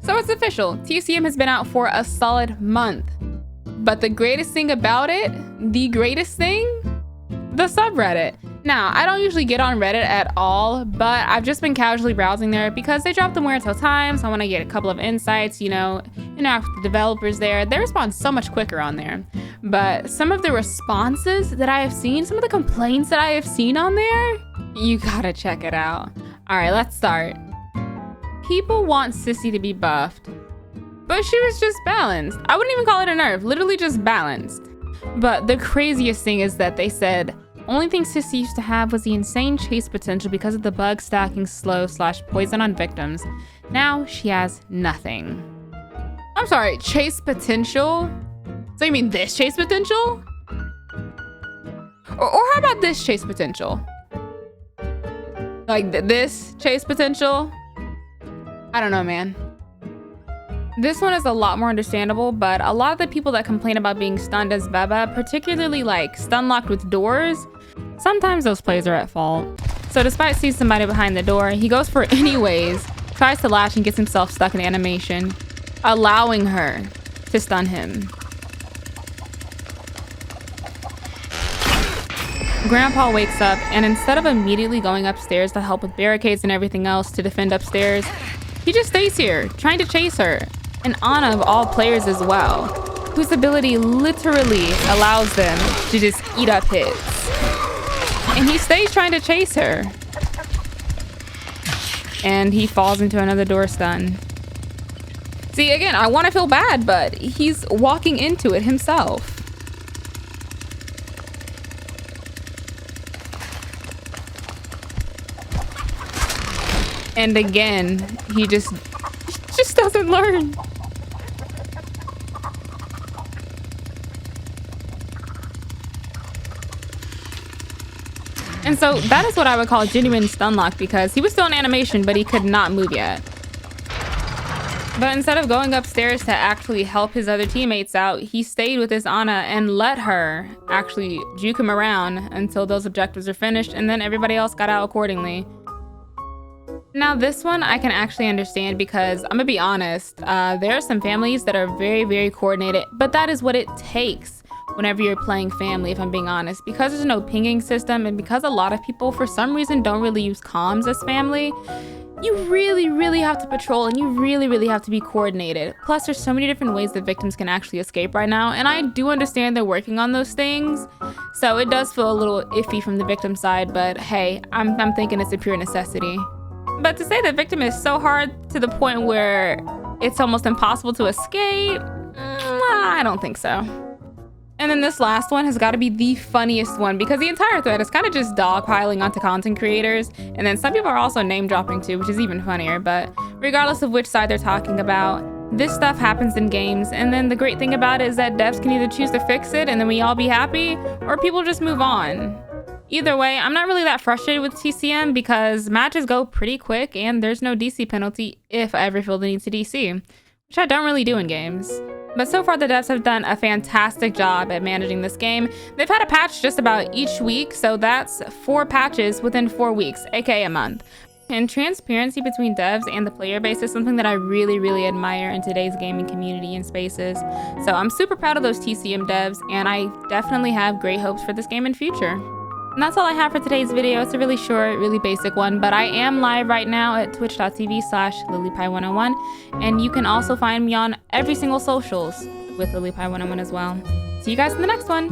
So it's official, TCM has been out for a solid month. But the greatest thing about it, the subreddit. Now, I don't usually get on Reddit at all, but I've just been casually browsing there because they drop them where until time, so I want to get a couple of insights, interact with the developers there. They respond so much quicker on there. But some of the responses that I have seen, some of the complaints that I have seen on there, you gotta check it out. All right, let's start. People want Sissy to be buffed, but she was just balanced. I wouldn't even call it a nerf, literally just balanced. But the craziest thing is that they said, only thing Sissy used to have was the insane chase potential because of the bug stacking slow/poison on victims. Now she has nothing. I'm sorry, chase potential? So you mean this chase potential? Or how about this chase potential? Like this chase potential? I don't know, man. This one is a lot more understandable, but a lot of the people that complain about being stunned as Beba, particularly like stun locked with doors, sometimes those plays are at fault. So despite seeing somebody behind the door, he goes for it anyways, tries to latch and gets himself stuck in animation, allowing her to stun him. Grandpa wakes up, and instead of immediately going upstairs to help with barricades and everything else to defend upstairs, he just stays here, trying to chase her. And Ana of all players as well, whose ability literally allows them to just eat up hits. And he stays trying to chase her. And he falls into another door stun. See, again, I want to feel bad, but he's walking into it himself. And again, he just doesn't learn. And so that is what I would call genuine stun lock, because he was still in animation, but he could not move yet. But instead of going upstairs to actually help his other teammates out, he stayed with his Ana and let her actually juke him around until those objectives are finished, and then everybody else got out accordingly. Now this one I can actually understand, because I'm gonna be honest, there are some families that are very, very coordinated, but that is what it takes whenever you're playing family, if I'm being honest. Because there's no pinging system, and because a lot of people for some reason don't really use comms as family, you really, really have to patrol, and you really, really have to be coordinated. Plus, there's so many different ways that victims can actually escape right now, and I do understand they're working on those things, so it does feel a little iffy from the victim side, but hey, I'm thinking it's a pure necessity. But to say the victim is so hard to the point where it's almost impossible to escape, I don't think so. And then this last one has got to be the funniest one, because the entire thread is kind of just dogpiling onto content creators, and then some people are also name dropping too, which is even funnier. But regardless of which side they're talking about, this stuff happens in games, and then the great thing about it is that devs can either choose to fix it and then we all be happy, or people just move on. Either way, I'm not really that frustrated with TCM because matches go pretty quick and there's no DC penalty if I ever feel the need to DC, which I don't really do in games. But so far the devs have done a fantastic job at managing this game. They've had a patch just about each week, so that's 4 patches within 4 weeks, aka a month. And transparency between devs and the player base is something that I really, really admire in today's gaming community and spaces. So I'm super proud of those TCM devs, and I definitely have great hopes for this game in future. And that's all I have for today's video. It's a really short, really basic one, but I am live right now at twitch.tv/lilypie101, and you can also find me on every single socials with lilypie101 as well. See you guys in the next one.